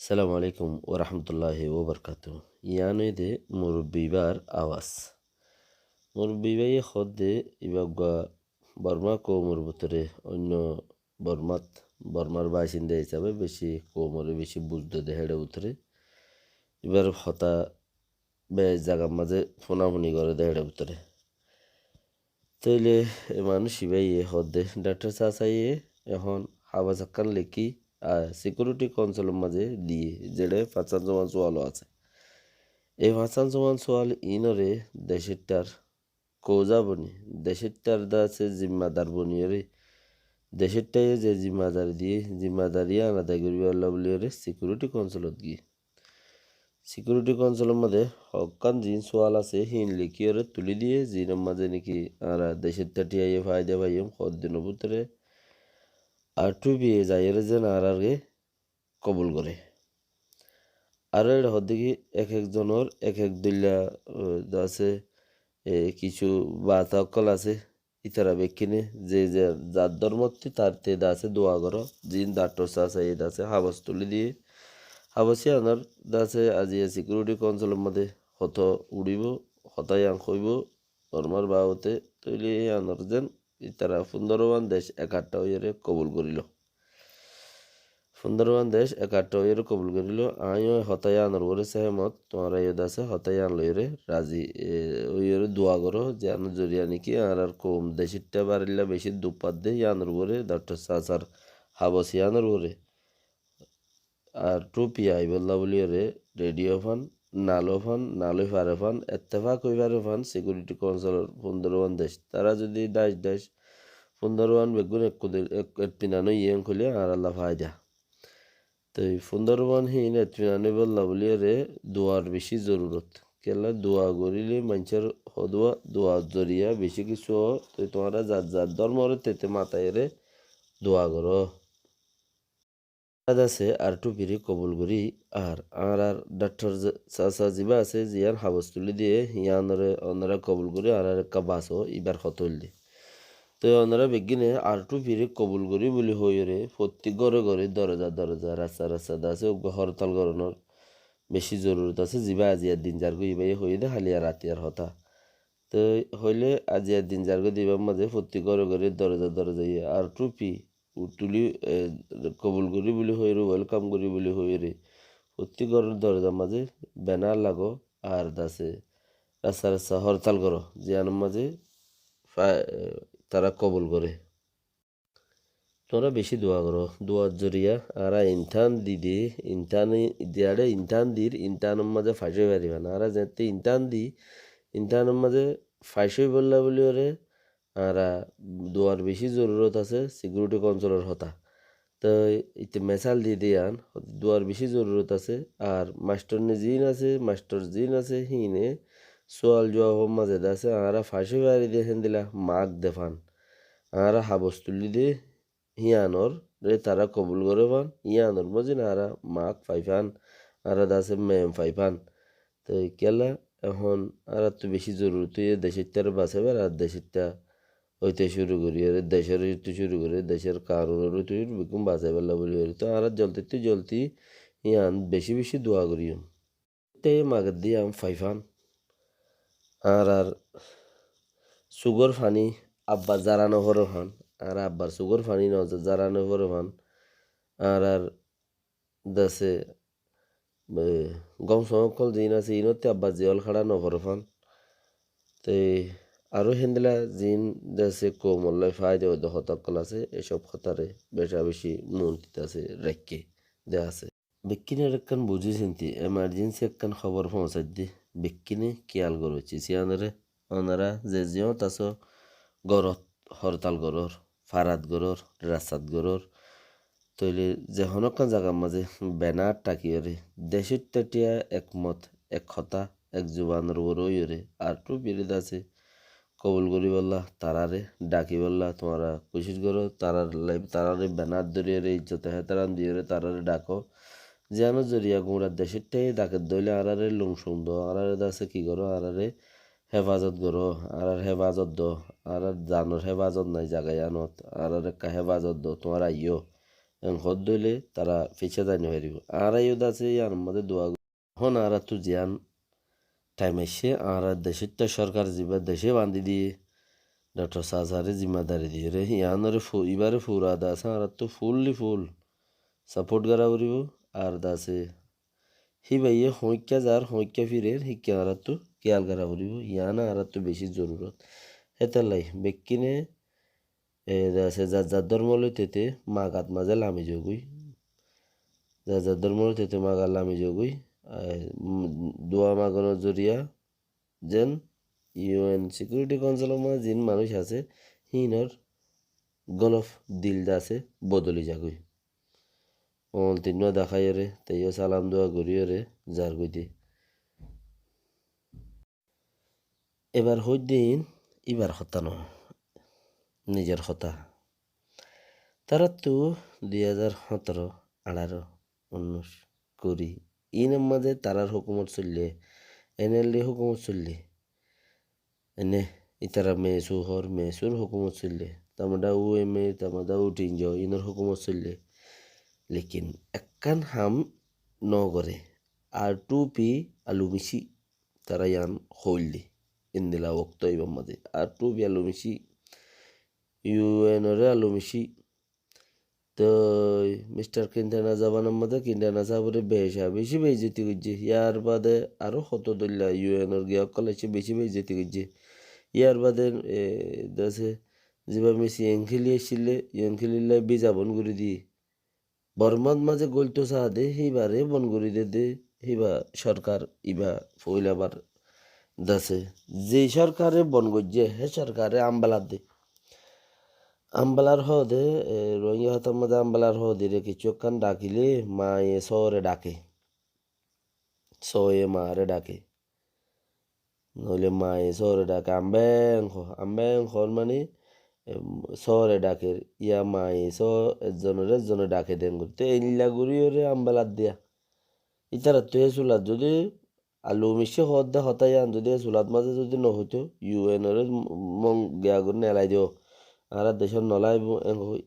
Assalamu alaikum wa rahmatullahi wa barakatuh. Yanede murbibar awas. Murbibai khode ibagwa burma ko murbutরে অন্য বর্মার বাসিন্দা হিসাবে বেশি কোমরে বেশি বুঝতে দেহেড়ে উতরে এবার হতা বেশ জায়গার মাঝে ফোনাফুনি করে দেহেড়ে উতরে তৈলে মানুষ ইবাই হদে ডাক্তার চাচাইয়ে এখন হাবা চাক্কান লেখি সিকিউরিটি কনসোলের মাঝে দিয়ে যেটা ফাঁচান জমান সোয়ালও আছে এই ফাঁচান জমান সোয়াল ইনরে দেশেরটার কোজা বনি দেশেরটার দা আছে জিম্মাদার বনিয়রে দেশেরটাই যে জিম্মাদারি আলাদা করবি আল্লাহ বলিয়রে সিকিউরিটি কনসোলত গিয়ে সিকিউরিটি কনসোলের মধ্যে হকান জিন সোয়াল আছে হিন লিখিয়রে তুলি দিয়ে জিনের মাঝে নাকি আর দেশের টাটিয়ে ফায়দা পাইম হদ্দিন ভিতরে আর টুপিয়ে যাইয়ের যেন আর আগে কবুল করে আর এটা হদ্দিকে এক একজনের এক এক দিল্লা আছে কিছু বাতা অকল আছে ইতারা বেকিনে যে যার ধর্মত্তি তার তেদা আছে দোয়া করো জিন ডাক্তর আছে এদ আছে হাবস তুলি দিয়ে হাবসি আনার দাসে আজি সিকিউরিটি কনসোলের মধ্যে হত উড়িব হতাই আং হইব ধর্মার বাবতে তৈলি আনার যেন ইতারা সুন্দরবান দেশ একাট্টা হইয়ারে কবুল করিল সুন্দরবান দেশ একাট্টা হইয়ারে কবুল করিল আইও হতাই আনার ওরে সেহমত তোমার ইয়দ আছে হতাই আন লইরে রাজি ওইরে দোয়া করো যে আনার জরিয়া নাকি আর কম দেশিরটা বাড়িলা বেশি দুপাত দে আনার ওরে ডাক্তার সাসার হাবসি আনার ওরে আর টুপি আইবল্লা বলিয়রে রেডিও ফান নালো ফারে ফান এত্তেফাক হইবারে ফান সিকিউরিটি কনসোলের সুন্দরবান দেশ তারা যদি দাস সুন্দরবান বেগুন একপিনানো ইয়েং খুলে আর আল্লাহ ফায়দা তো সুন্দরবান হিন একপিনানো বললা বলিয়রে দোয়ার বেশি জরুরত কেলা দোয়া করিলে মানুষের হদুয়া দোয়া জরিয়া বেশি কিছু তো তোমরা যার ধর্মরে তেতে মাথায় রে দোয়া করো আছে আর টুপিরি কবুল করি আর ডাক্তার চাচা জিবা আছে জিয়ার হাবস তুলি দিয়ে হিয়ানরে অনারা কবুল করি আর একটা বাসও ইবার হতল দি তো অনারা বেগিনে আর টুপিরি কবুল করি বলি হইরে প্রত্যেক ঘরে দরজা রাস্তা আছে হরতাল করানোর বেশি জরুরত আছে জিবা আজিয়ার দিন যার ইবাই হয়ে দে হালিয়া রাতিয়ার হতা তো হইলে আজিয়ার দিন যার দিবার মাঝে প্রত্যেক ঘরে দরজা আর টুপি তুলি কবুল করি বলি হইরে ওয়েলকাম করি বলি হইরে প্রত্যেক ঘরের দরজার মাঝে ব্যানার লাগো আর দাসে রাস্তা হরতাল করো জিয়ানোর মাঝে তারা কবুল করে তোরা বেশি দোয়া করো দোয়ার জরিয়া আর ইনটান দিদি ইনটান দির ইনটানের মাঝে ফাঁসে পারিবা না আর যেতে ইনটানের মাঝে ফাঁসে বললা বলি ওরে আর দোয়ার বেশি জরুরত আছে সিকিউরিটি কনসোলের হতা তো ইতে মেসাল দিয়ে দিয়ান দোয়ার বেশি জরুরত আছে আর মাস্টার জিন আছে হিনে সোয়াল জবাব মাঝে আছে আর ফাঁসি বাড়ি দিয়ে দিলা মাগ দেফান আর হাবস তুলি দিয়ে হিয়ানোর রে তারা কবুল করে পান ইয়ানোর মজি না আর মাগ ফাইফান আর আছে মেম ফাইফান তো কেলা এখন আর তো বেশি জরুরত দেশের তার বাঁচাবে আর দেশেরটা হইতে শুরু করি আর দেশের হইতে শুরু করে দেশের কারণের হইতে বেগুন বাঁচাই পারলা বলি তো আর জলতি ইয়ান বেশি দোয়া করি তাই মাগের দিয়ে আম ফাইফান আর সুগর ফানি আব্বা জারানো হরো ফান আর আব্বার সুগর ফানি ন জারানো হরো ফান আর দেশে গম সমকল জিন আছে ইনতে আব্বা জিয়ল খাড়া নহর ফান তে আরও হেন্দিলা জিন দেশে কোমল্লায় ফায়দা হয়তো হতকল আছে এসব হতারে বেশি মন দিতে আছে রেখে দেয়া আছে বেকিনের একখান বুঝি চিন্তি এমার্জেন্সি একখান খবর পৌঁছাই দি বেকিনে খেয়াল করছি সিয়ানরে ওনারা যে জিয়ত আছো গরত হরতাল গরর ফারাত গরর রাস্তাত গরর তৈলে যে হনকান জায়গার মাঝে ব্যানার টাকিয়রে দেশের টাটিয়া একমত এক কথা এক জুবানের ওরে আর টু বিরোধ আছে কবুল করি বললা তারারে ডাকি বললা তোমরা কোশিশ করো তারারে ব্যানার ধরিয়ে ইজ্জতে হেতারান দিয়ে তারারে ডাকো যেন জরিয়া গুঁড়ার দেশেরটাই ডাকে দইলে আরারে লুং সুন্দ আরারে দাসে কি করো আরারে হেফাজত করো আর হেফাজত দো আর জানোর হেফাজত নাই জাগাই আনত আর একটা হেফাজত দো তোমার আইও হদ দইলে তারা ফেসে জানি পারিব আর ইউদ আছে ইয়ার মধ্যে দোয়া হন আর তো জিয়ান টাইম এসে আর দেশের তো সরকার যাবার দেশে বান্ধি দিয়ে ডক্টর সাজারে জিম্মাদারি দিয়ে রে ইয়ানরে এবারে ফুরা দাসে আর তো ফুল সাপোর্ট করা করিব আর দাসে হি ভাইয়ে হইক্যা যার হইক্যা ফিরের হিক্যা আর তো খেয়াল করা করিব ইয়ানা আর তো বেশি জরুরত হেতালাই বেকিনে দাসে যার ধর্ম লইতেতে মাগাত মাঝে লামি যোগুই যার ধর্ম লইতেতে মাগার লামি যোগুই দোয়া মাগানোর জরিয়া যেন ইউএন সিকিউরিটি কাউন্সিলের মধ্যে যিন মানুষ আছে হিনর গলফ দিল আছে বদলি যাগুই তিন দেখাই রে তাইও সালাম দোয়া করিও রে যার গইতে এবার দিন এবার হতা ন নিজের হতা তারা তো 2017 18 19 20 ইনের মাঝে তারার হুকুমত চললে এনএলডি হুকুমত চললে এনে ইতারা মেসুর হুকুমত চললে তামাদা ও এম এ তামাদা ও টিনজ ইনর হুকুমত চললে লেকিন একখান হাম নগরে আর 2P আলু মিশি তারা ইয়ান হইলি ইন্দিলা ওক্ত ইবাম মাঝে আর 2P আলু মিশি ইউএনরে আলু মিশি তো মিস্টার কিন্টানা জাবানের মধ্যে কিন্টানা সাবরে বেশি বেইজতি করছে ইয়ার বাদে আরও কত দল্লা ইউএনর গিয়া কলেজে বেশি বেইজতি করছে ইয়ার বাদে দেশে যেভাবে মেসি এংখেলি এসছিলে এংখেলিল্লাই বিজাবন করে দিয়ে বর্মার মাঝে গলতো সাহাদে সেইবারে বন করে দে সেইবা সরকার ইবা ফইলাবার দাসে যে সরকারে বন গজ্জে হে সরকারে আম্বালার হদে রোহিঙ্গা হতার মধ্যে আম্বালার হদে রে কিছুক্ষণ ডাকিলে মায়ে শহরে ডাকে শয়ে মারে ডাকে নইলে মায়ে শহরে ডাকে আম্ব্যাং হল মানে শহরে ডাকে ইয়া মায়ে একজনে ডাকে দেন করতে এইলা গুড়ি ওরে আম্বালার দিয়া ইতারা তো এ চুলাত যদি আলু মিশে হদ্দা হতাই আন যদি চুলাত মাঝে যদি নহইতো ইউএনরে মং গিয়া করে নেলাই দিও আর দেশের নলাই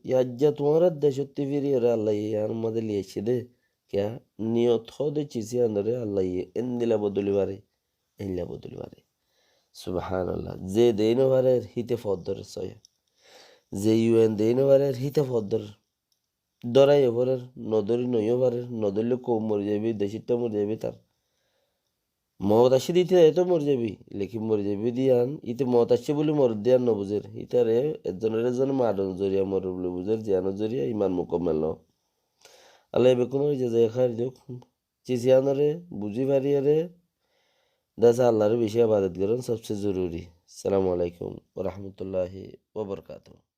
ইয়াজ্জা তোমার দেশত ফিরি রে আল্লাহ ইয়ার মধ্যে লিয়েছে দে ক্যা নিয়ত হদে চিসি আন্দরে আল্লাহ এনদিলা বদলি পারে সুবহানাল্লাহ যে দেইনো পারে হিতে ফদ্দর সয় যে ইউএন দেইনো পারে হিতে ফদ্দর দরাই এবারের নদরি নইও পারে নদরলে কম মরে যাবি দেশিরটা মরে যাবি তার মত আসি দিতে এত মরে যাবি লেখি মরে যাবি দিয়ান ইতে মত আসছে বলে মর দিয়ান নবুঝের ইতারে একজন মারণ জরিয়া মর বলে বুঝের জিয়ানোর জরিয়া ইমান মোকাম্মেল ন আল্লাহ এবে কোনো যে খাই দিও চিসিয়ানরে বুঝি পারিয়ারে দাসা আল্লাহর বেশি আবাদত করেন সবচেয়ে জরুরি। আসসালামু আলাইকুম ওয়া রাহমাতুল্লাহি ওয়া বারাকাতুহু।